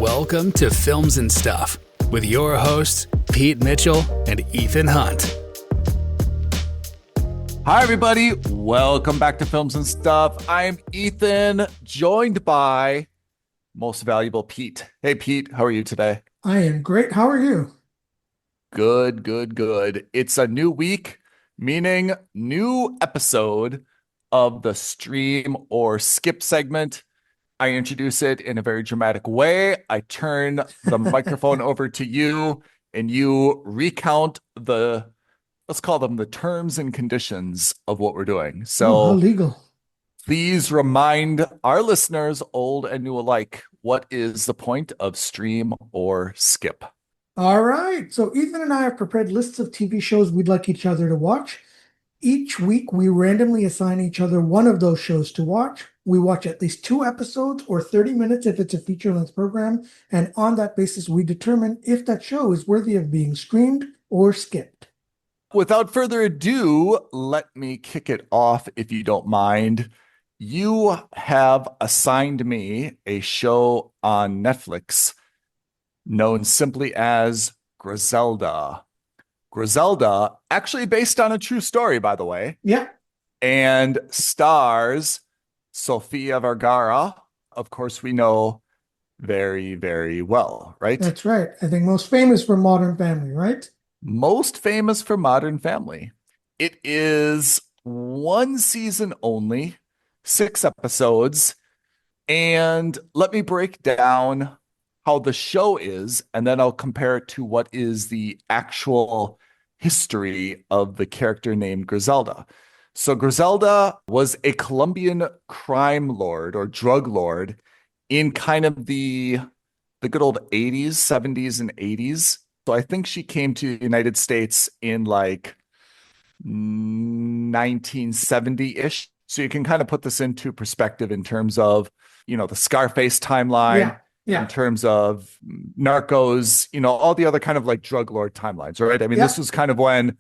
Welcome to Films and Stuff with your hosts, Pete Mitchell and Ethan Hunt. Hi, everybody. Welcome back to Films and Stuff. I'm Ethan, joined by most valuable Pete. Hey, Pete, how are you today? I am great. How are you? Good, good, good. It's a new week, meaning new episode of the stream or skip segment. I introduce it in a very dramatic way. I turn the microphone over to you and you recount let's call them the terms and conditions of what we're doing. Oh, how So legal. please remind our listeners, old and new alike, what is the point of stream or skip? All right. So Ethan and I have prepared lists of TV shows we'd like each other to watch. Each week, we randomly assign each other one of those shows to watch. We watch at least 2 episodes or 30 minutes if it's a feature-length program. And on that basis, we determine if that show is worthy of being streamed or skipped. Without further ado, let me kick it off if you don't mind. You have assigned me a show on Netflix known simply as Griselda. Griselda, actually based on a true story, by the way, Yeah, and stars Sofia Vergara. Of course, we know very, very well, right? that's right. I think most famous for Modern Family, right? Most famous for Modern Family. It is one season only, 6 episodes. And let me break down how the show is, and then I'll compare it to what is the actual history of the character named Griselda. So Griselda was a Colombian crime lord or drug lord in kind of the good old 80s, 70s, and 80s. So I think she came to the United States in like 1970-ish. So you can kind of put this into perspective in terms of, the Scarface timeline, in Yeah, terms of Narcos, all the other kind of like drug lord timelines, right? I mean, yeah, this was kind of when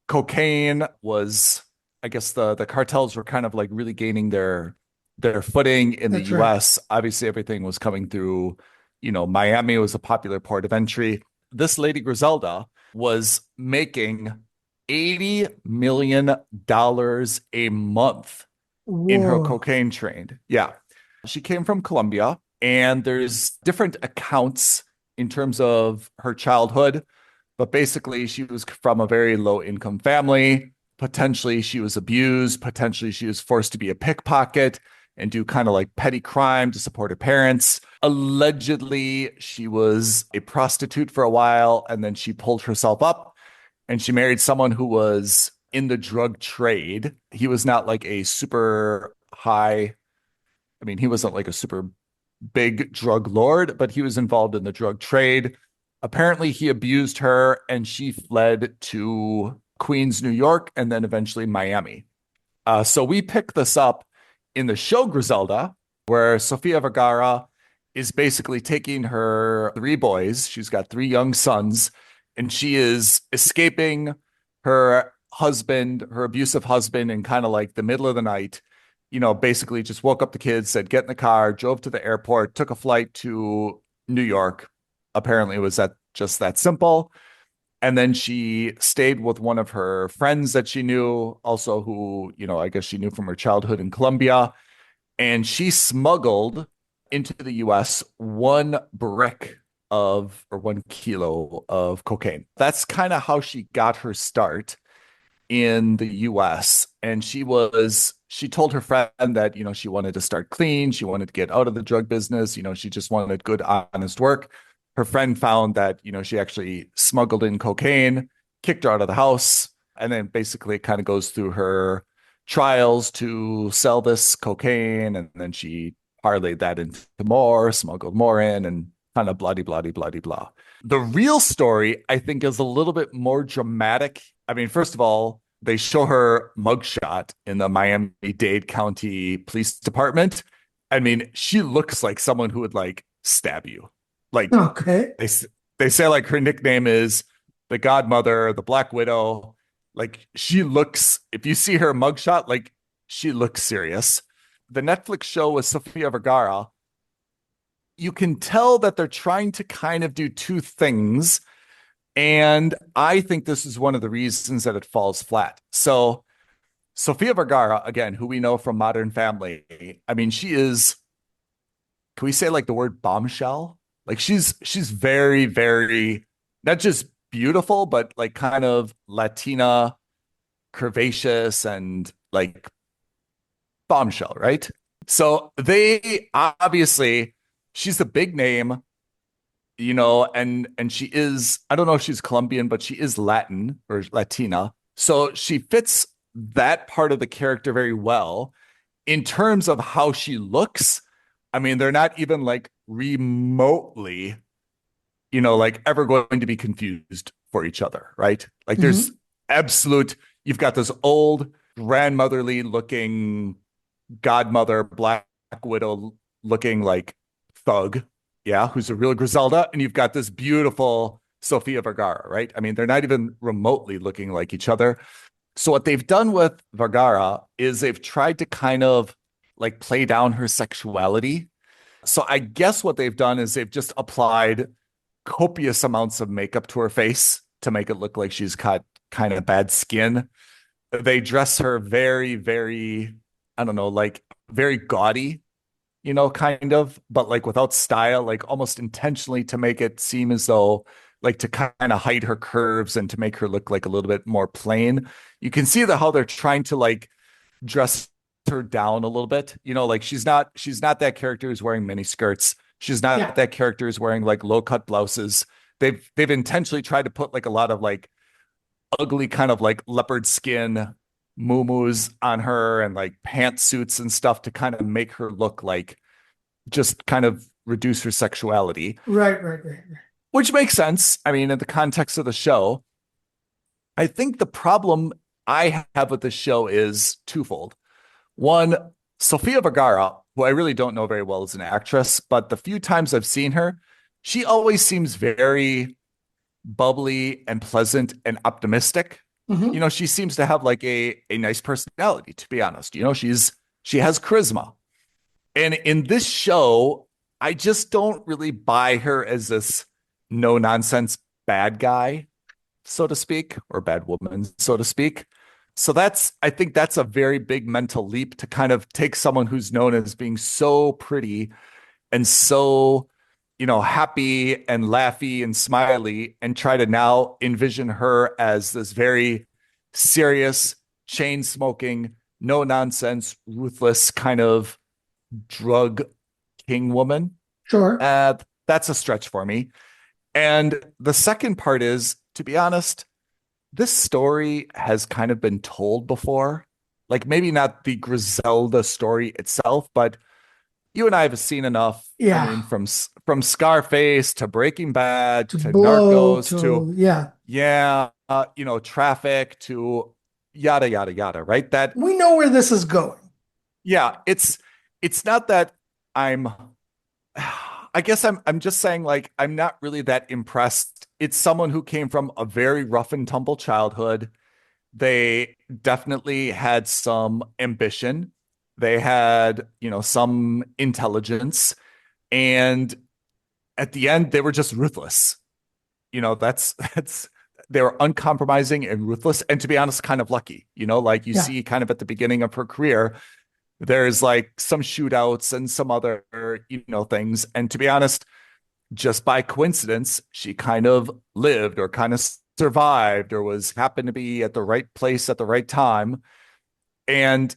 cocaine was, I guess the cartels were kind of like really gaining their footing in the that's right. US. Obviously, everything was coming through, Miami was a popular port of entry. This lady Griselda was making $80 million a month in her Whoa. cocaine trade. Yeah. She came from Colombia, and there's different accounts in terms of her childhood, but basically she was from a very low income family. Potentially she was abused. Potentially she was forced to be a pickpocket and do kind of like petty crime to support her parents. Allegedly, she was a prostitute for a while, and then she pulled herself up and she married someone who was in the drug trade. He was not like a super high, I mean, he wasn't like a super big drug lord, but he was involved in the drug trade. Apparently, he abused her and she fled to Queens, New York, and then eventually Miami. So we pick this up in the show Griselda, where Sofia Vergara is basically taking her 3 boys. She's got 3 young sons, and she is escaping her husband, her abusive husband, in kind of like the middle of the night. Basically just woke up the kids, said, get in the car, drove to the airport, took a flight to New York. Apparently, it was just that simple. And then she stayed with one of her friends that she knew, also who, I guess she knew from her childhood in Colombia. And she smuggled into the US 1 brick or 1 kilo of cocaine. That's kind of how she got her start in the US. And she told her friend that, she wanted to start clean. She wanted to get out of the drug business. She just wanted good, honest work. Her friend found that, she actually smuggled in cocaine, kicked her out of the house. And then basically it kind of goes through her trials to sell this cocaine. And then she parlayed that into more, smuggled more in, and kind of bloody, bloody, bloody, blah. The real story, I think, is a little bit more dramatic. I mean, first of all, they show her mugshot in the Miami-Dade County Police Department. I mean, she looks like someone who would like stab you. Like Okay. they say like her nickname is the Godmother, the Black Widow. Like she looks, if you see her mugshot, like she looks serious. The Netflix show with Sofia Vergara you can tell that they're trying to kind of do two things. And I think this is one of the reasons that it falls flat. So Sofia Vergara, again, who we know from Modern Family, I mean, she is, can we say like the word bombshell? Like she's very, very not just beautiful, but like kind of Latina, curvaceous, and like bombshell, right? So they obviously she's a big name, and she is, I don't know if she's Colombian, but she is Latin or Latina. So she fits that part of the character very well. In terms of how she looks, I mean, they're not even like remotely, like ever going to be confused for each other, right? Like there's Hmm. absolute, you've got this old grandmotherly looking godmother, Black Widow looking like thug, yeah, who's a real Griselda, and you've got this beautiful Sofia Vergara, right? I mean, they're not even remotely looking like each other. So what they've done with Vergara is they've tried to kind of like play down her sexuality. So I guess what they've done is they've just applied copious amounts of makeup to her face to make it look like she's got kind of bad skin. They dress her very, very, I don't know, like very gaudy, kind of, but like without style, like almost intentionally to make it seem as though like to kind of hide her curves and to make her look like a little bit more plain. You can see how they're trying to like dress her down a little bit. Like she's not that character who's wearing mini skirts. She's not Yeah. that character who's wearing like low cut blouses. They've intentionally tried to put like a lot of like ugly kind of like leopard skin muumuus on her and like pantsuits and stuff to kind of make her look like just kind of reduce her sexuality, Right, right, right, right. which makes sense. I mean, in the context of the show, I think the problem I have with the show is twofold. One, Sofia Vergara, who I really don't know very well as an actress, but the few times I've seen her, she always seems very bubbly and pleasant and optimistic. Hmm. She seems to have like a nice personality, to be honest. She has charisma. And in this show, I just don't really buy her as this no nonsense bad guy, so to speak, or bad woman, so to speak. So I think that's a very big mental leap to kind of take someone who's known as being so pretty and so, happy and laughy and smiley and try to now envision her as this very serious, chain smoking, no nonsense, ruthless kind of drug king woman. Sure. That's a stretch for me. And the second part is, to be honest, this story has kind of been told before. Like maybe not the Griselda story itself, but you and I have seen enough. I Yeah. mean, from Scarface to Breaking Bad To to blow Narcos to to, yeah. yeah, Traffic to yada yada yada. Right? That We know where this is going. yeah, it's not that I'm. I guess I'm just saying like I'm not really that impressed. It's someone who came from a very rough and tumble childhood. They definitely had some ambition. They had, some intelligence. And at the end, they were just ruthless. That's they were uncompromising and ruthless. And to be honest, kind of lucky, like you Yeah. see kind of at the beginning of her career, there's like some shootouts and some other, things. And to be honest, just by coincidence, she kind of lived or kind of survived or was happened to be at the right place at the right time. And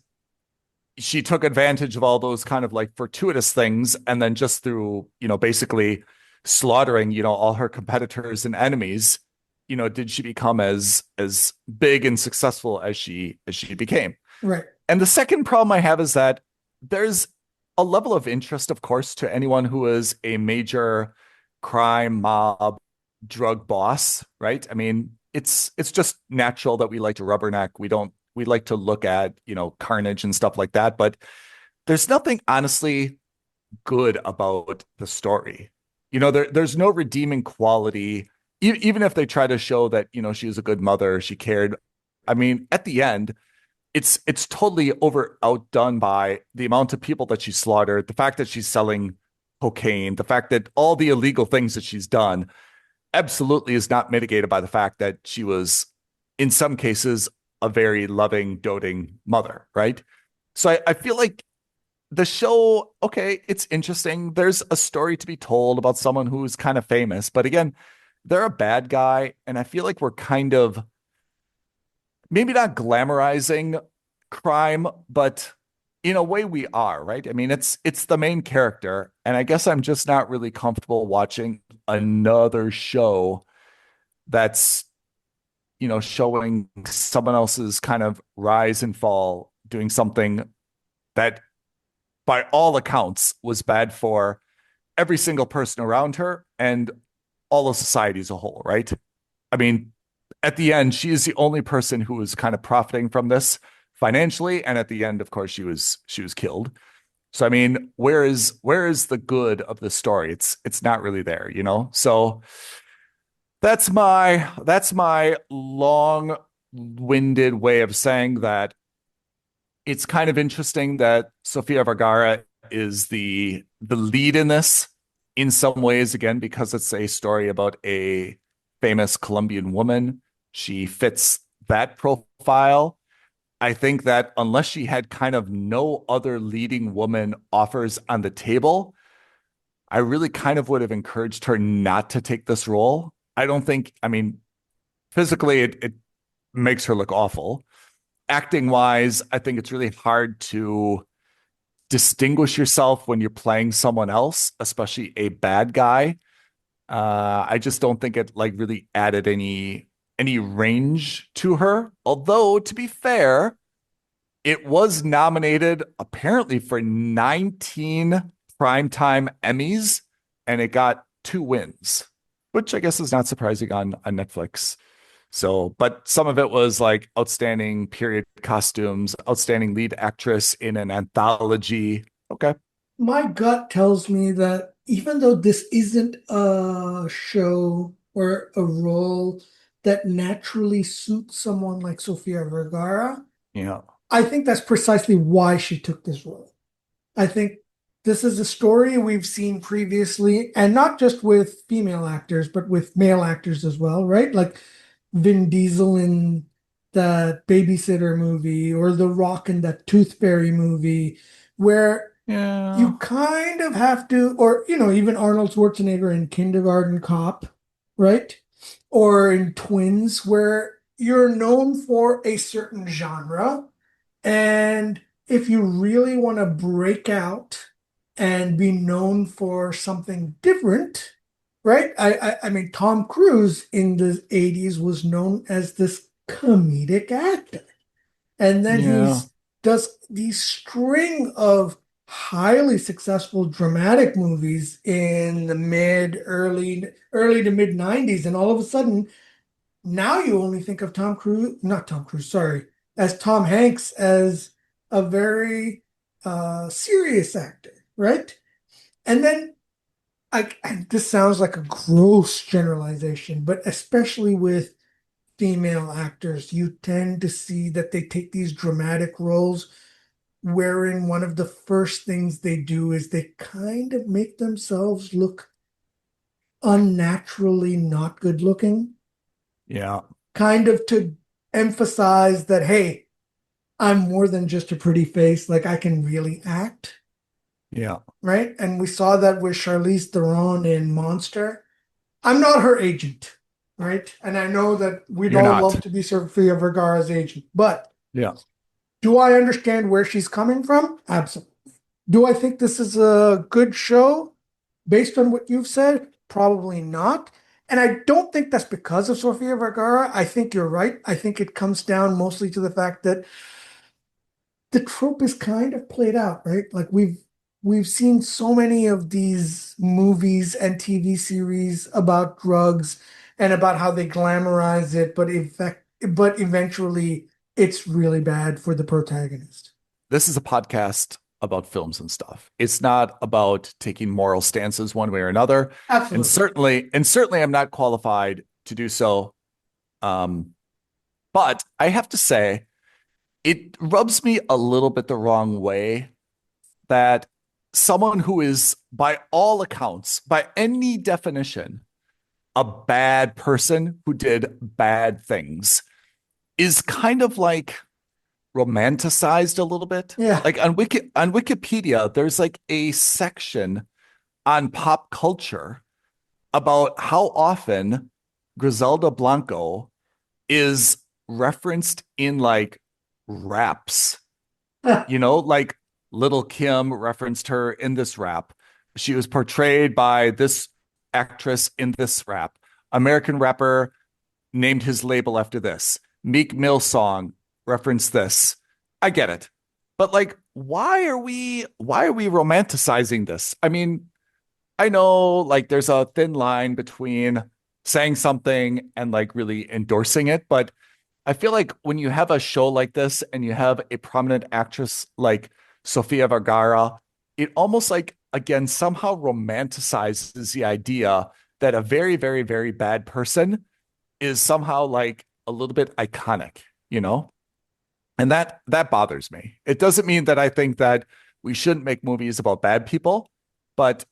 she took advantage of all those kind of like fortuitous things. And then just through, basically slaughtering, all her competitors and enemies, did she become as big and successful as she became. Right. And the second problem I have is that there's a level of interest, of course, to anyone who is a major crime mob drug boss, right? I mean, it's just natural that we like to rubberneck. We like to look at, carnage and stuff like that, but there's nothing honestly good about the story. There's no redeeming quality. Even if they try to show that, she was a good mother, she cared. I mean, at the end, it's totally outdone by the amount of people that she slaughtered, the fact that she's selling cocaine, the fact that all the illegal things that she's done absolutely is not mitigated by the fact that she was, in some cases, a very loving, doting mother, right? So I feel like the show, okay, it's interesting. There's a story to be told about someone who's kind of famous, but again, they're a bad guy, and I feel like we're kind of maybe not glamorizing crime, but in a way we are, right? I mean, it's the main character, and I guess I'm just not really comfortable watching another show that's, showing someone else's kind of rise and fall, doing something that by all accounts was bad for every single person around her and all of society as a whole, right? I mean, at the end, she is the only person who was kind of profiting from this financially, and at the end, of course, she was killed. So I mean, where is the good of the story? It's not really there, you know? So that's my long-winded way of saying that it's kind of interesting that Sofia Vergara is the lead in this in some ways, again, because it's a story about a famous Colombian woman. She fits that profile. I think that unless she had kind of no other leading woman offers on the table, I really kind of would have encouraged her not to take this role. I don't think, I mean, physically it makes her look awful. Acting wise, I think it's really hard to distinguish yourself when you're playing someone else, especially a bad guy. I just don't think it like really added any range to her. Although to be fair, it was nominated apparently for 19 primetime Emmys, and it got 2 wins, which I guess is not surprising on Netflix. So, but some of it was like outstanding period costumes, outstanding lead actress in an anthology. Okay. My gut tells me that even though this isn't a show or a role that naturally suits someone like Sofia Vergara, Yeah. I think that's precisely why she took this role. I think this is a story we've seen previously, and not just with female actors, but with male actors as well, right? Like Vin Diesel in that Babysitter movie, or The Rock in that Tooth Fairy movie, where Yeah. you kind of have to, or, even Arnold Schwarzenegger in Kindergarten Cop, right? Or in Twins, where you're known for a certain genre. And if you really want to break out and be known for something different, right? I mean, Tom Cruise in the 80s was known as this comedic actor. And then Yeah. he's does these string of highly successful dramatic movies in the early to mid 90s. And all of a sudden, now you only think of Tom Cruise, not Tom Cruise, sorry, as Tom Hanks as a very serious actor, right? And then and this sounds like a gross generalization, but especially with female actors, you tend to see that they take these dramatic roles wherein one of the first things they do is they kind of make themselves look unnaturally not good looking, Yeah. kind of to emphasize that, hey, I'm more than just a pretty face, like I can really act, Yeah. right? And we saw that with Charlize Theron in Monster. I'm not her agent, right? And I know that we'd You're all not. love to be Sofia Vergara's agent, but Yeah. do I understand where she's coming from? Absolutely. Do I think this is a good show based on what you've said? Probably not. And I don't think that's because of Sofia Vergara. I think you're right. I think it comes down mostly to the fact that the trope is kind of played out, right? Like we've seen so many of these movies and TV series about drugs and about how they glamorize it, but eventually it's really bad for the protagonist. This is a podcast about films and stuff. It's not about taking moral stances one way or another. And Absolutely. certainly I'm not qualified to do so. Um, but I have to say, it rubs me a little bit the wrong way that someone who is, by all accounts, by any definition, a bad person who did bad things is kind of like romanticized a little bit. Yeah. Like on Wikipedia, there's like a section on pop culture about how often Griselda Blanco is referenced in like raps. Like Little Kim referenced her in this rap. She was portrayed by this actress in this rap. American rapper named his label after this. Meek Mill song referenced this. I get it. But like why are we romanticizing this? I mean, I know like there's a thin line between saying something and like really endorsing it, but I feel like when you have a show like this and you have a prominent actress like Sofia Vergara, it almost like, again, somehow romanticizes the idea that a very, very, very bad person is somehow like a little bit iconic, you know? And that bothers me. It doesn't mean that I think that we shouldn't make movies about bad people, but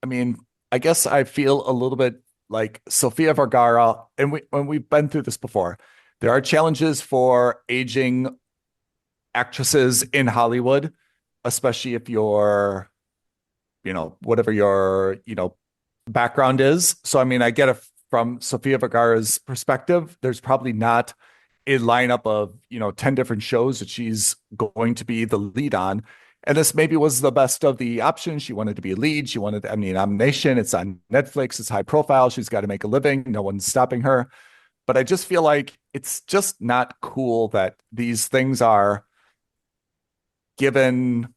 I mean, I guess I feel a little bit like Sofia Vergara, and we've been through this before. There are challenges for aging actresses in Hollywood, especially if you're, whatever your, background is. So, I mean, I get it from Sofia Vergara's perspective. There's probably not a lineup of, 10 different shows that she's going to be the lead on. And this maybe was the best of the options. She wanted to be a lead. She wanted, nomination. It's on Netflix. It's high profile. She's got to make a living. No one's stopping her. But I just feel like it's just not cool that these things are given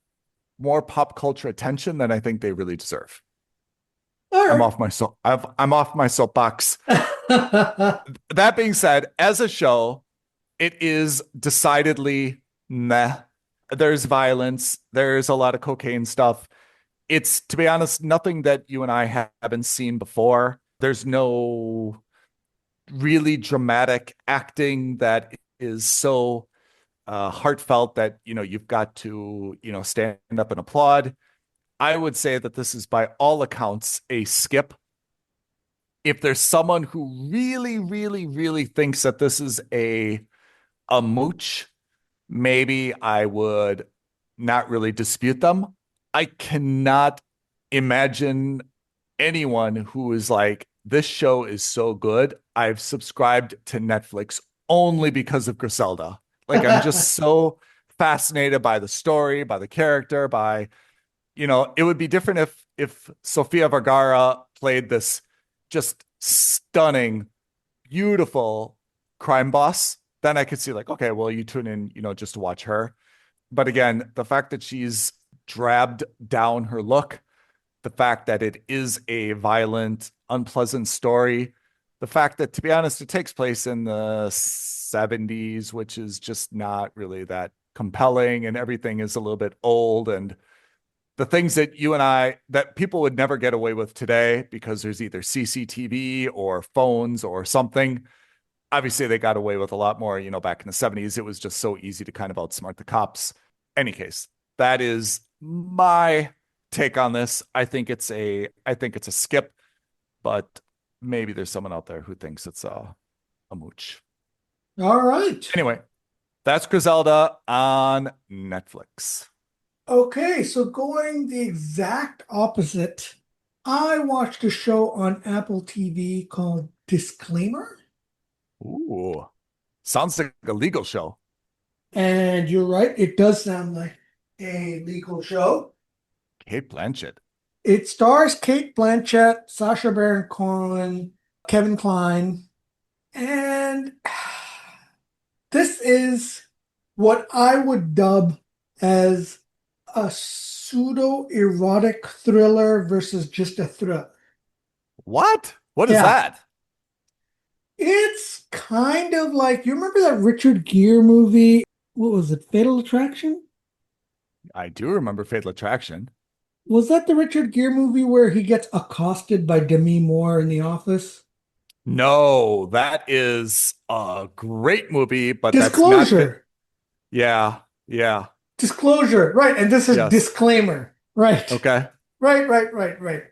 more pop culture attention than I think they really deserve. All right. I'm off my soapbox. That being said, as a show, it is decidedly meh. There's violence. There's a lot of cocaine stuff. It's, to be honest, nothing that you and I haven't seen before. There's no really dramatic acting that is so heartfelt that, you've got to, stand up and applaud. I would say that this is, by all accounts, a skip. If there's someone who really, really, really thinks that this is a mooch, maybe I would not really dispute them. I cannot imagine anyone who is like, this show is so good, I've subscribed to Netflix only because of Griselda. Like, I'm just so fascinated by the story, by the character, by, it would be different if Sofia Vergara played this just stunning, beautiful crime boss. Then I could see like, okay, well, you tune in, just to watch her. But again, the fact that she's drabbed down her look, the fact that it is a violent, unpleasant story, the fact that, to be honest, it takes place in the 70s, which is just not really that compelling, and everything is a little bit old, and the things that that people would never get away with today because there's either CCTV or phones or something. Obviously, they got away with a lot more, back in the 70s. It was just so easy to kind of outsmart the cops. Any case, that is my take on this. I think it's a skip, but maybe there's someone out there who thinks it's a mooch. All right. Anyway, that's Griselda on Netflix. Okay, so going the exact opposite, I watched a show on Apple TV called Disclaimer. Ooh, sounds like a legal show. And you're right, it does sound like a legal show. Cate Blanchett. It stars Cate Blanchett, Sacha Baron Cohen, Kevin Kline, and this is what I would dub as a pseudo-erotic thriller versus just a thriller. What? What is that? It's kind of like, you remember that Richard Gere movie? What was it? Fatal Attraction? I do remember Fatal Attraction. Was that the Richard Gere movie where he gets accosted by Demi Moore in the office? No, that is a great movie, but Disclosure. that's not. Yeah. Disclosure, right? And this is Yes. Disclaimer. Right. Okay. Right.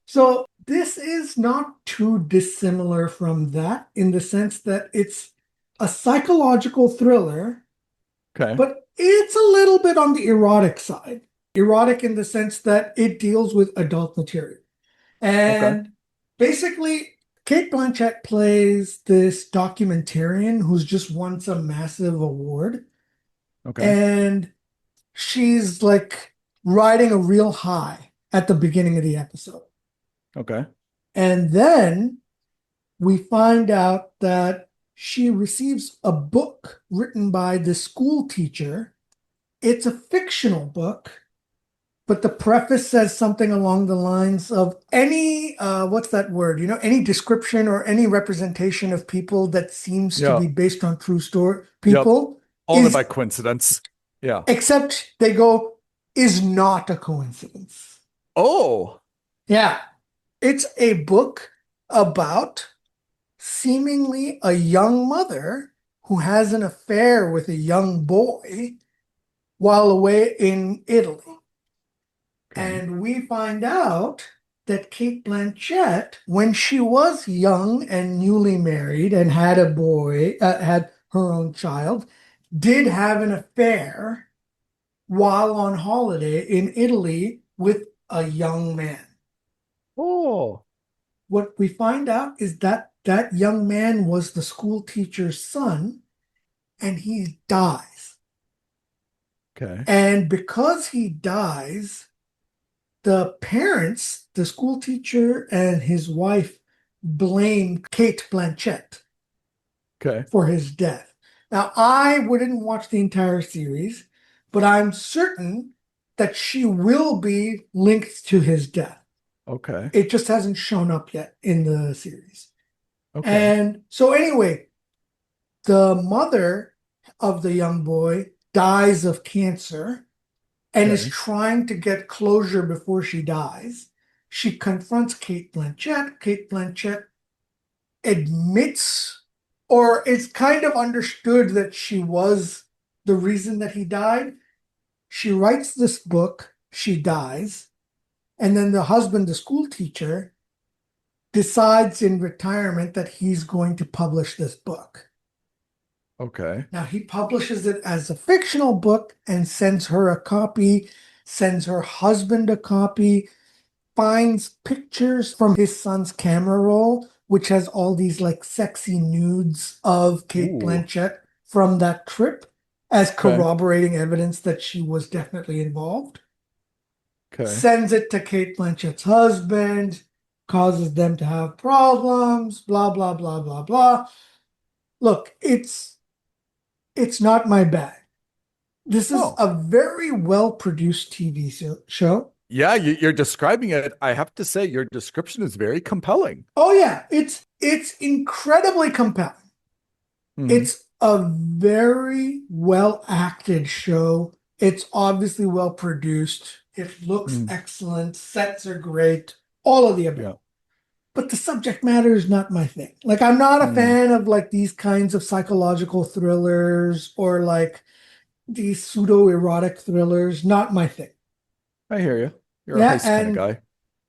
So this is not too dissimilar from that in the sense that it's a psychological thriller, Okay. but it's a little bit on the erotic side. Erotic in the sense that it deals with adult material. Okay. And basically, Kate Blanchett plays this documentarian who's just won some massive award. Okay. And she's like riding a real high at the beginning of the episode. Okay. And then we find out that she receives a book written by the school teacher. It's a fictional book, but the preface says something along the lines of any, what's that word? Any description or any representation of people that seems to Yeah. be based on true story Yep. people Only by is, coincidence. Yeah. except they go, is not a coincidence. Oh. Yeah. It's a book about seemingly a young mother who has an affair with a young boy while away in Italy. Okay. And we find out that Kate Blanchett, when she was young and newly married and had a boy, had her own child, did have an affair while on holiday in Italy with a young man. Oh. What we find out is that that young man was the school teacher's son, and he dies. Okay. And because he dies, the parents, the school teacher and his wife, blame Kate Blanchett Okay. for his death. Now, I wouldn't watch the entire series, but I'm certain that she will be linked to his death. Okay. It just hasn't shown up yet in the series. Okay. And so, anyway, the mother of the young boy dies of cancer and is Okay. trying to get closure before she dies. She confronts Kate Blanchett. Kate Blanchett admits, or it's kind of understood that she was the reason that he died. She writes this book, she dies, and then the husband, the school teacher, decides in retirement that he's going to publish this book. Okay. Now, he publishes it as a fictional book and sends her a copy, sends her husband a copy, finds pictures from his son's camera roll, which has all these like sexy nudes of Kate Ooh. Blanchett from that trip as Okay. corroborating evidence that she was definitely involved. Okay. Sends it to Kate Blanchett's husband, causes them to have problems, blah, blah, blah, blah, blah. Look, it's not my bag. This is Oh. a very well produced TV show. Yeah, you're describing it. I have to say, your description is very compelling. Oh yeah, it's incredibly compelling. Mhm. It's a very well acted show. It's obviously well produced. It looks Mhm. excellent. Sets are great. All of the above. Yeah. But the subject matter is not my thing. Like I'm not a Mhm. fan of like these kinds of psychological thrillers or like these pseudo erotic thrillers. Not my thing. I hear you. You're a Yeah, heist kind of guy.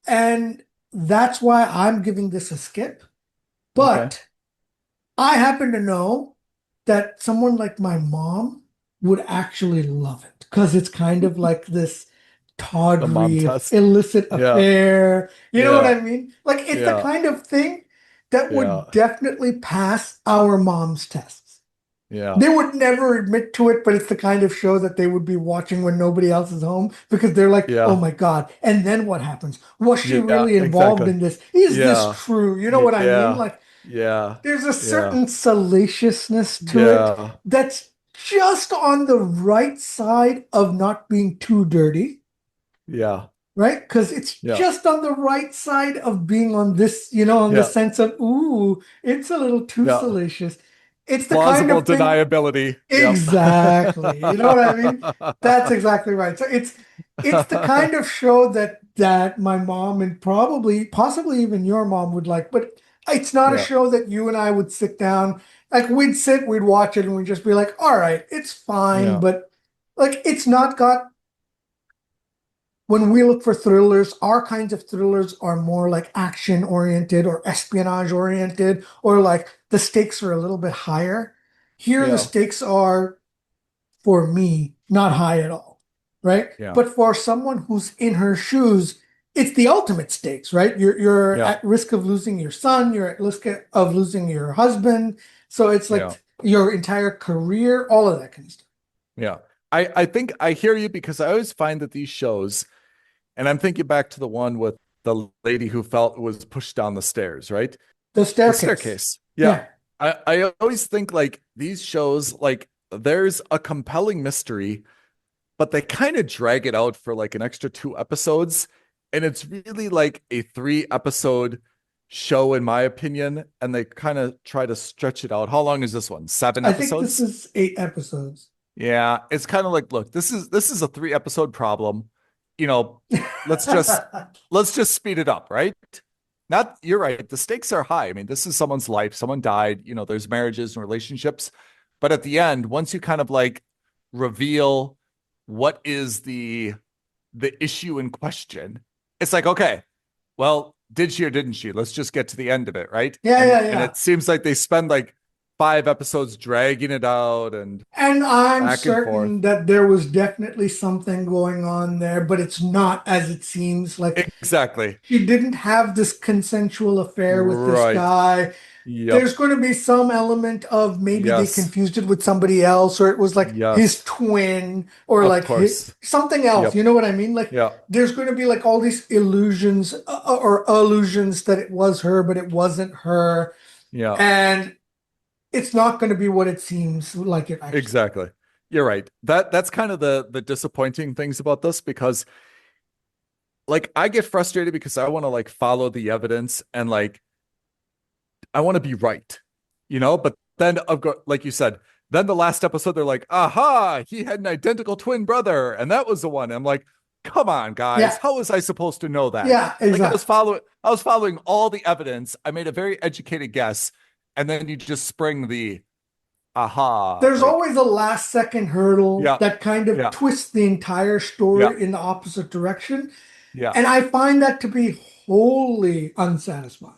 and that's why I'm giving this a skip. Okay. But I happen to know that someone like my mom would actually love it because it's kind of like this The mom tawdry, test. illicit Yeah. affair. You know what Yeah. I mean? Like it's the Yeah. kind of thing that would Yeah. definitely pass our mom's tests. Yeah. They would never admit to it, but it's the kind of show that they would be watching when nobody else is home because they're like, oh Yeah. my God. And then what happens? Was she Yeah. really involved Exactly. in this? Is this Yeah. true? You know what I mean? Yeah. Like, Yeah. there's a Yeah. certain salaciousness to it Yeah. that's just on the right side of not being too dirty, Yeah. right? Because it's Yeah. just on the right side of being on this, on the Yeah. sense of, ooh, it's a little too Yeah. salacious. It's the kind Plausible of thing. deniability. Yep. Exactly. You know what I mean? That's exactly right. So it's the kind of show that my mom and probably possibly even your mom would like, but it's not a Yeah. show that you and I would sit down like we'd watch it and we'd just be like, all right, it's fine, Yeah. but like it's not got when we look for thrillers, our kinds of thrillers are more like action oriented or espionage oriented, or like the stakes are a little bit higher. Here, the Yeah. stakes are, for me, not high at all, right? Yeah. But for someone who's in her shoes, it's the ultimate stakes, right? You're Yeah. at risk of losing your son, you're at risk of losing your husband. So it's Yeah. like your entire career, all of that kind of stuff. Yeah. I think I hear you because I always find that these shows, and I'm thinking back to the one with the lady who felt was pushed down the stairs, right? The The staircase. staircase. Yeah. Yeah. I always think like these shows, like there's a compelling mystery, but they kind of drag it out for like an extra 2 episodes. And it's really like a 3 episode show, in my opinion. And they kind of try to stretch it out. How long is this one? Seven I think this episodes? is 8 episodes. Yeah. It's kind of like, look, this is a 3 episode problem. You know, let's just let's just speed it up, right? Not, you're right. The stakes are high. I mean, this is someone's life. Someone died, there's marriages and relationships. But at the end, once you kind of like reveal what is the issue in question, it's like, okay, well, did she or didn't she? Let's just get to the end of it, right? Yeah, and yeah, and yeah. it seems like they spend like 5 episodes dragging it out and And I'm back and forth. certain that there was definitely something going on there, but it's not as it seems. Like Exactly. she didn't have this consensual affair with this Right. guy. Yep. There's going to be some element of maybe they Yes. confused it with somebody else, or it was like his Yes. twin, or Of like course. something else. Yep. You know what I mean? Like Yeah. there's going to be like all these illusions or illusions that it was her, but it wasn't her. Yeah. And it's not going to be what it seems like it actually. Exactly. You're right. That's kind of the disappointing things about this, because like I get frustrated because I want to like follow the evidence and like I want to be right, but then I've got, like you said, then the last episode they're like, aha, he had an identical twin brother and that was the one. I'm like, come on, guys, Yeah. how was I supposed to know that? Yeah, Like exactly. I was following all the evidence. I made a very educated guess, and then you just spring the aha. There's Like, always a last second hurdle yeah, that kind of yeah, twists the entire yeah, story in the opposite direction. yeah. And I find that to be wholly unsatisfying.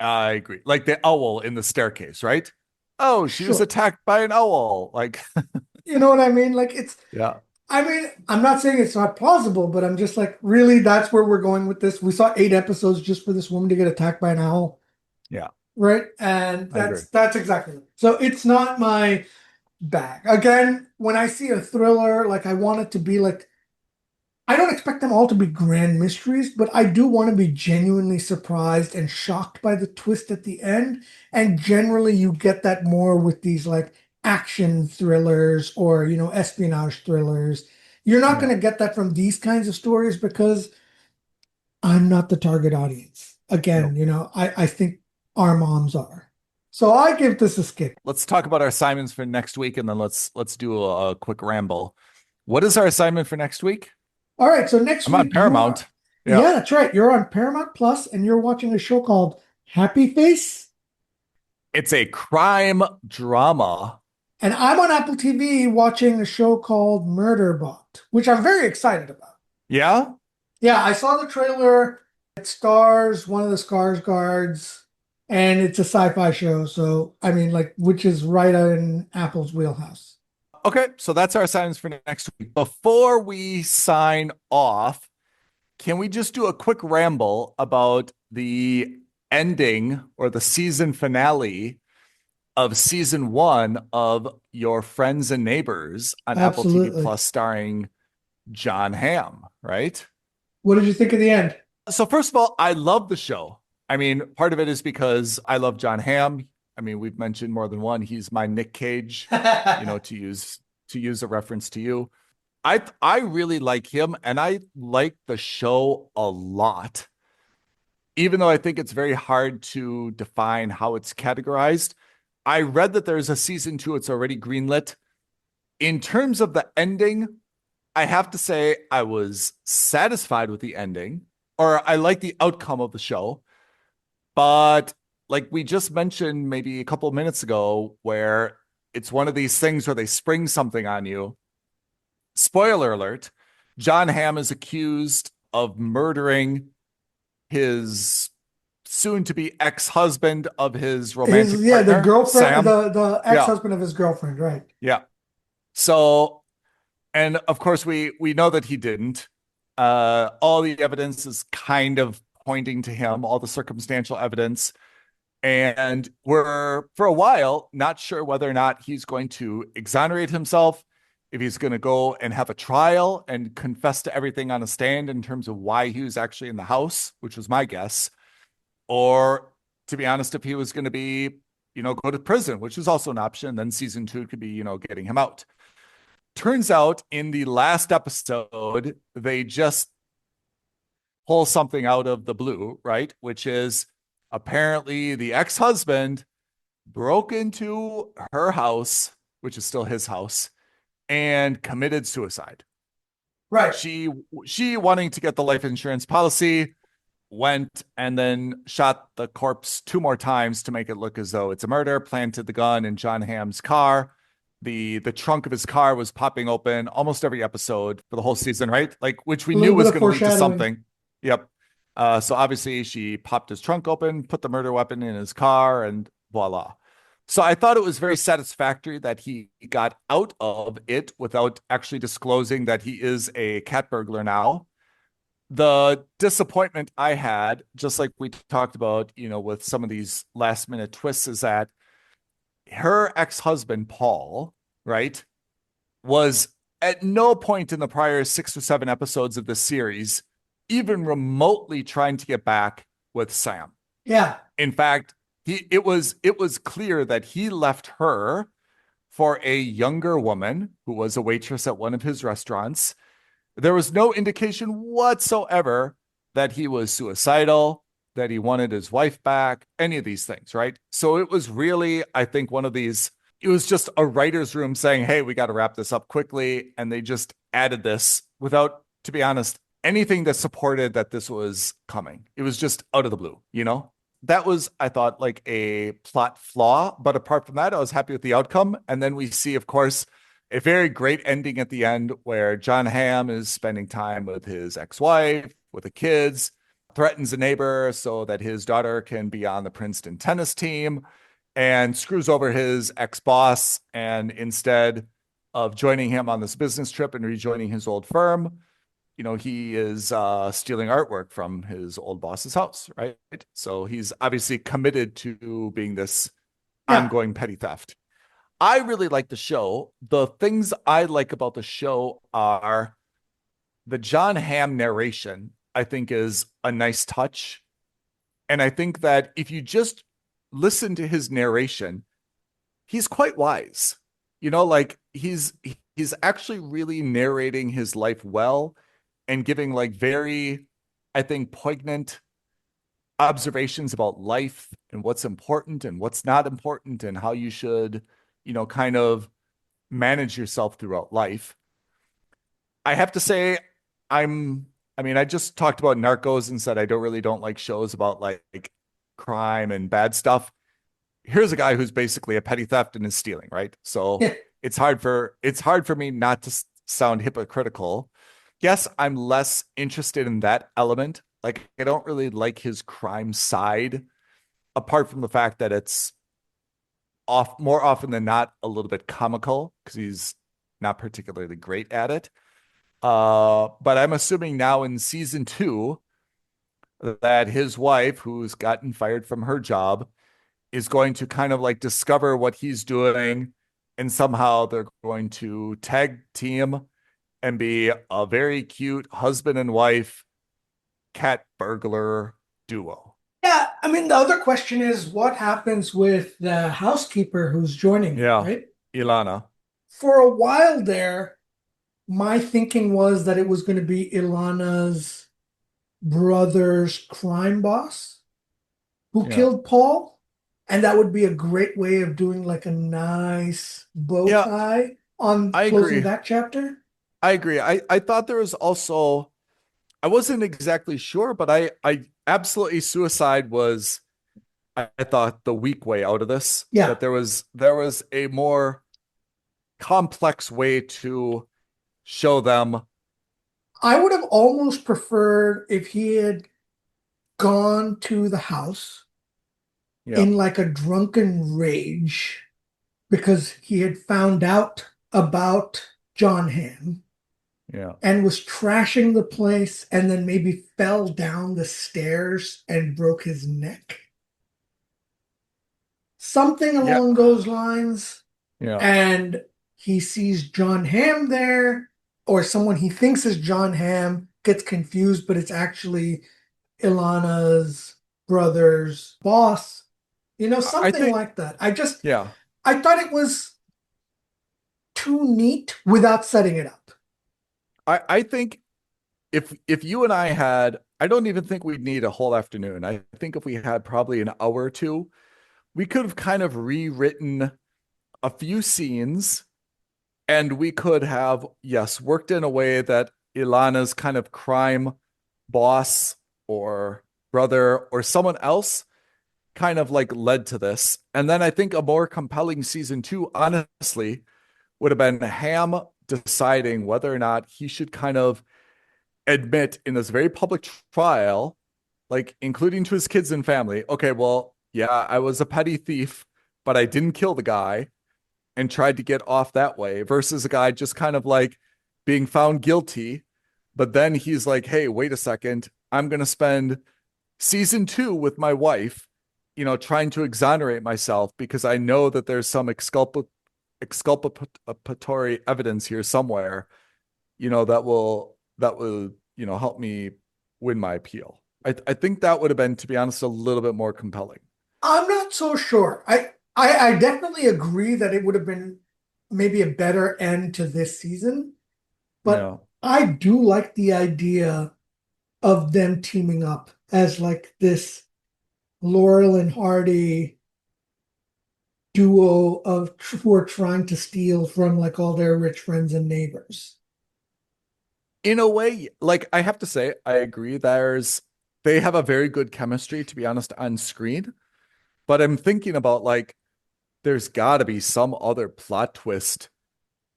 I agree. Like the owl in the staircase, right? Oh, she was Sure. attacked by an owl. Like, You know what I mean? Like yeah, I mean, I'm not saying it's not plausible, but I'm just like, really, that's where we're going with this. We saw 8 episodes just for this woman to get attacked by an owl, yeah, right? And I agree. that's exactly it. So it's not my bag. Again, when I see a thriller, like I want it to be like, I don't expect them all to be grand mysteries, but I do want to be genuinely surprised and shocked by the twist at the end. And generally, you get that more with these like action thrillers or, espionage thrillers. You're not Yeah. going to get that from these kinds of stories because I'm not the target audience. Again, Nope. I think our moms are. So I give this a skip. Let's talk about our assignments for next week, and then let's do a quick ramble. What is our assignment for next week? All right, so next I'm on week Paramount. yeah, that's right. You're on Paramount Plus, and you're watching a show called Happy Face. It's a crime drama. And I'm on Apple TV watching a show called Murderbot, which I'm very excited about. Yeah. Yeah, I saw the trailer. It stars one of the Skarsgårds, and it's a sci-fi show. So, I mean, like, which is right in Apple's wheelhouse. Okay, so that's our assignments for next week. Before we sign off, can we just do a quick ramble about the ending or the season finale of season 1 of Your Friends and Neighbors on Apple TV Absolutely. Plus, starring John Hamm, right? What did you think of the end? So first of all, I love the show. I mean, part of it is because I love John Hamm. I mean, we've mentioned more than one. He's my Nick Cage, to use a reference to you. I really like him, and I like the show a lot. Even though I think it's very hard to define how it's categorized. I read that there's a season 2, it's already greenlit. In terms of the ending, I have to say I was satisfied with the ending, or I like the outcome of the show. But like we just mentioned maybe a couple of minutes ago, where it's one of these things where they spring something on you. Spoiler alert. John Hamm is accused of murdering his soon-to-be ex-husband of his romantic The partner, girlfriend, Sam. the Yeah, ex-husband of his girlfriend, right? yeah. So, and of course, we know that he didn't. All the evidence is kind of pointing to him, all the circumstantial evidence. And we're, for a while, not sure whether or not he's going to exonerate himself, if he's going to go and have a trial and confess to everything on a stand in terms of why he was actually in the house, which was my guess. Or, to be honest, if he was going to be, go to prison, which is also an option. Then season 2 could be, getting him out. Turns out in the last episode, they just pull something out of the blue, right? Which is apparently the ex-husband broke into her house, which is still his house, and committed suicide. Right. She wanting to get the life insurance policy, went and then shot the corpse 2 more times to make it look as though it's a murder, planted the gun in John Hamm's car. The trunk of his car was popping open almost every episode for the whole season, right? Like, which we A knew little bit was of going to lead to foreshadowing. something. Yep. So obviously she popped his trunk open, put the murder weapon in his car, and voila. So I thought it was very satisfactory that he got out of it without actually disclosing that he is a cat burglar now. The disappointment I had, just like we talked about, with some of these last minute twists, is that her ex-husband, Paul, right, was at no point in the prior 6 or 7 episodes of this series even remotely trying to get back with Sam. Yeah. In fact, it was clear that he left her for a younger woman who was a waitress at one of his restaurants. There was no indication whatsoever that he was suicidal, that he wanted his wife back, any of these things, right? So it was really, I think, one of these, it was just a writer's room saying, hey, we got to wrap this up quickly. And they just added this without, to be honest, anything that supported that this was coming. It was just out of the blue, That was, I thought, like a plot flaw. But apart from that, I was happy with the outcome. And then we see, of course, a very great ending at the end where John Hamm is spending time with his ex-wife, with the kids, threatens a neighbor so that his daughter can be on the Princeton tennis team, and screws over his ex-boss. And instead of joining him on this business trip and rejoining his old firm, he is stealing artwork from his old boss's house, right? So he's obviously committed to being this ongoing petty theft. I really like the show. The things I like about the show are the John Hamm narration, I think, is a nice touch. And I think that if you just listen to his narration, he's quite wise. Like he's actually really narrating his life well and giving like very, I think, poignant observations about life and what's important and what's not important and how you should, kind of manage yourself throughout life. I have to say, I just talked about Narcos and said I don't like shows about like crime and bad stuff. Here's a guy who's basically a petty theft and is stealing, right? So Yeah. it's hard for me not to sound hypocritical. Yes, I'm less interested in that element. Like, I don't really like his crime side, apart from the fact that it's more often than not a little bit comical because he's not particularly great at it. But I'm assuming now in season 2 that his wife, who's gotten fired from her job, is going to kind of like discover what he's doing, and somehow they're going to tag team and be a very cute husband and wife cat burglar duo. Yeah. I mean, the other question is what happens with the housekeeper who's joining him, Yeah, right? Ilana. For a while there, my thinking was that it was going to be Ilana's brother's crime boss who Yeah. killed Paul. And that would be a great way of doing like a nice bow Yeah, tie on I closing agree. that chapter. I agree. I thought there was also, I wasn't exactly sure, but I absolutely, suicide was, I thought, the weak way out of this. Yeah. That there was a more complex way to show them I would have almost preferred if he had gone to the house Yeah. in like a drunken rage because he had found out about John Hamm Yeah. and was trashing the place and then maybe fell down the stairs and broke his neck. Something Yeah. along those lines. Yeah. And he sees John Hamm there, or someone he thinks is John Hamm gets confused, but it's actually Ilana's brother's boss. I Something think, like that. yeah. I thought it was too neat without setting it up. I think if you and I had, I don't even think we'd need a whole afternoon. I think if we had probably an hour or two, we could have kind of rewritten a few scenes and we could have, yes, worked in a way that Ilana's kind of crime boss or brother or someone else kind of like led to this. And then I think a more compelling season two, honestly, would have been Ham deciding whether or not he should kind of admit in this very public trial, like including to his kids and family, okay, well, yeah, I was a petty thief, but I didn't kill the guy and tried to get off that way versus a guy just kind of like being found guilty. But then he's like, hey, wait a second. I'm going to spend season two with my wife, trying to exonerate myself because I know that there's some exculpatory evidence here somewhere, that will, help me win my appeal. I think that would have been, to be honest, a little bit more compelling. I'm not so sure. I definitely agree that it would have been maybe a better end to this season, but Yeah. I do like the idea of them teaming up as like this Laurel and Hardy duo of who are trying to steal from like all their rich friends and neighbors. In a way, like I have to say, I agree. They have a very good chemistry, to be honest, on screen. But I'm thinking about like there's got to be some other plot twist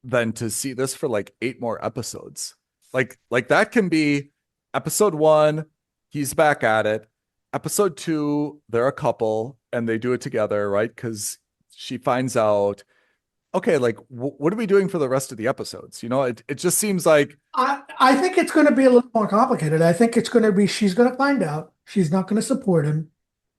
than to see this for like 8 more episodes. Like that can be episode one, he's back at it. Episode two, they're a couple and they do it together, right? Because she finds out, okay, like what are we doing for the rest of the episodes? It just seems like, I think it's going to be a little more complicated. I think it's going to be she's going to find out. She's not going to support him.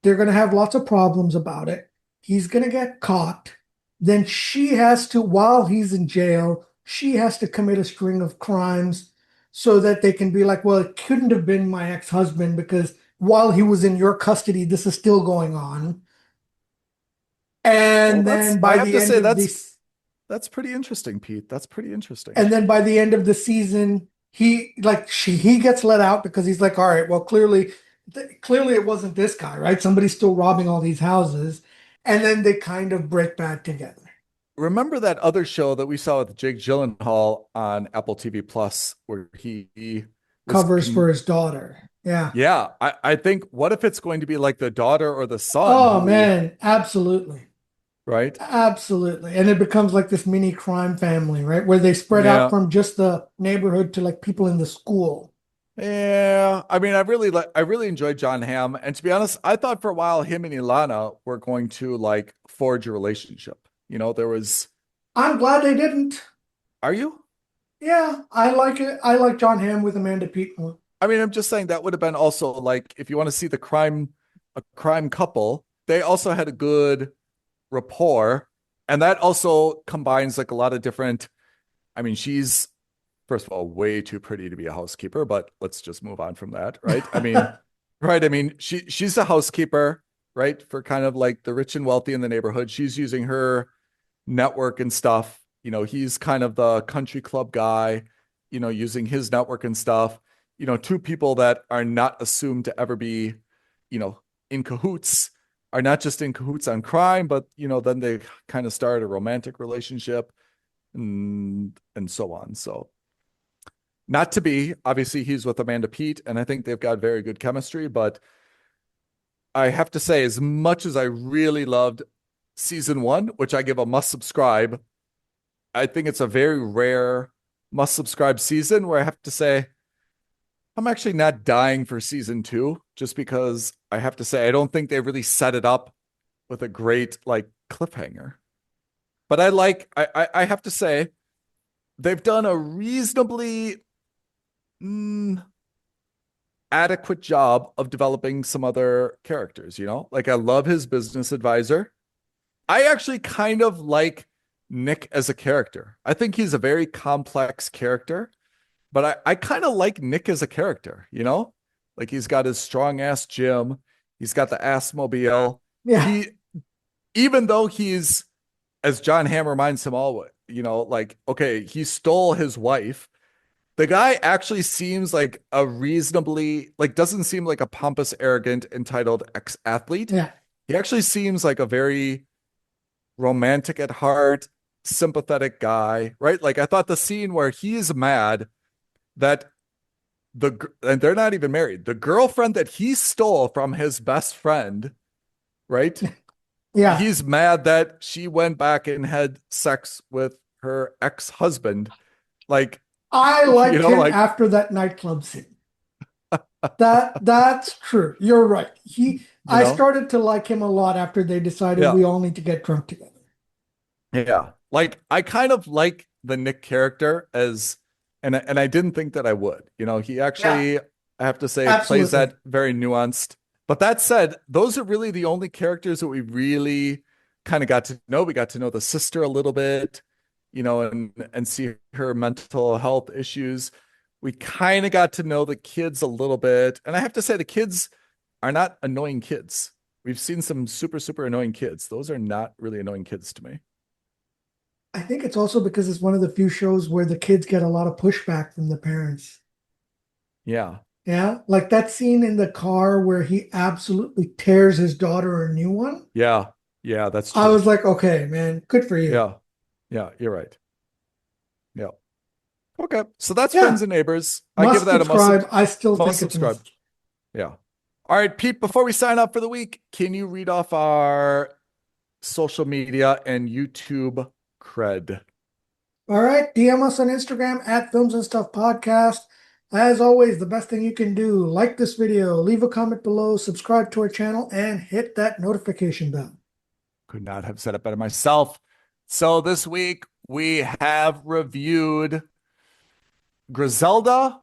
They're going to have lots of problems about it. He's going to get caught. Then she has to, while he's in jail, she has to commit a string of crimes so that they can be like, well, it couldn't have been my ex-husband because while he was in your custody, this is still going on. well, And that's then I by have the to end say of that's this that's pretty interesting, Pete. That's pretty interesting. And then by the end of the season, he gets let out because he's like, all right, well, clearly it wasn't this guy, right? Somebody's still robbing all these houses. And then they kind of break back together. Remember that other show that we saw with Jake Gyllenhaal on Apple TV Plus where he was Covers for his daughter. Yeah. yeah, I think what if it's going to be like the daughter or the son Oh who, man, absolutely. right? Absolutely. And it becomes like this mini crime family, right? Where they spread out Yeah. from just the neighborhood to like people in the school. Yeah. I mean, I really enjoyed John Hamm. And to be honest, I thought for a while him and Ilana were going to like forge a relationship. There was, I'm glad they didn't. are you? Yeah, I like it. I like John Hamm with Amanda Peet more. I mean, I'm just saying that would have been also like if you want to see a crime couple, they also had a good rapport. And that also combines like a lot of different, I mean, she's first of all way too pretty to be a housekeeper, but let's just move on from that, right? I mean, right, I mean, she's a housekeeper, right? For kind of like the rich and wealthy in the neighborhood. She's using her network and stuff. He's kind of the country club guy, using his network and stuff. Two people that are not assumed to ever be, you know, in cahoots are not just in cahoots on crime, but then they kind of start a romantic relationship and so on. So not to be, obviously he's with Amanda Peet, and I think they've got very good chemistry, but I have to say, as much as I really loved season one, which I give a must subscribe, I think it's a very rare must subscribe season where I have to say, I'm actually not dying for season 2, just because I have to say, I don't think they really set it up with a great like cliffhanger. But I have to say, they've done a reasonably adequate job of developing some other characters, Like I love his business advisor. I actually kind of like Nick as a character. I think he's a very complex character, but I kind of like Nick as a character, Like he's got his strong ass gym, he's got the ass mobile. Yeah. Even though he's, as John Hamm reminds him all, like, okay, he stole his wife. The guy actually seems like a reasonably, like, doesn't seem like a pompous, arrogant, entitled ex-athlete. Yeah. He actually seems like a very romantic at heart, sympathetic guy, right? Like, I thought the scene where he's mad that and they're not even married, the girlfriend that he stole from his best friend, right? Yeah. He's mad that she went back and had sex with her ex-husband. Like, I liked him after that nightclub scene. That's true. You're right. I started to like him a lot after they decided we all need to get drunk together. Yeah. Like I kind of like the Nick character and I didn't think that I would. He actually, I have to say, plays that very nuanced. But that said, those are really the only characters that we really kind of got to know. We got to know the sister a little bit, and see her mental health issues. We kind of got to know the kids a little bit. And I have to say, the kids are not annoying kids. We've seen some super, super annoying kids. Those are not really annoying kids to me. I think it's also because it's one of the few shows where the kids get a lot of pushback from the parents. Yeah. Yeah. Like that scene in the car where he absolutely tears his daughter a new one. Yeah. Yeah, that's true. I was like, okay, man, good for you. Yeah. Yeah, you're right. Yeah. Okay. So that's Friends and Neighbors. I give that subscribe. I still think it's subscribe. Yeah. All right, Pete, before we sign up for the week, can you read off our social media and YouTube cred? All right. DM us on Instagram at Films and Stuff Podcast. As always, the best thing you can do, like this video, leave a comment below, subscribe to our channel, and hit that notification bell. Could not have said it better myself. So this week we have reviewed Griselda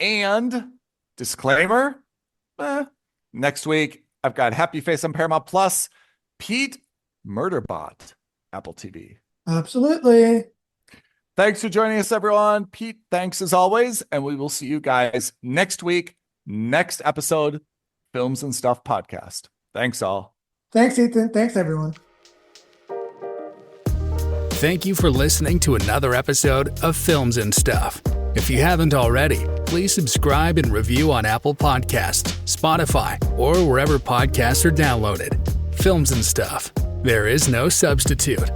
and disclaimer. Next week, I've got Happy Face on Paramount Plus, Pete, Murderbot, Apple TV. Absolutely. Thanks for joining us, everyone. Pete, thanks as always. And we will see you guys next week, next episode, Films and Stuff Podcast. Thanks all. Thanks, Ethan. Thanks, everyone. Thank you for listening to another episode of Films and Stuff. If you haven't already, please subscribe and review on Apple Podcasts, Spotify, or wherever podcasts are downloaded. Films and Stuff. There is no substitute.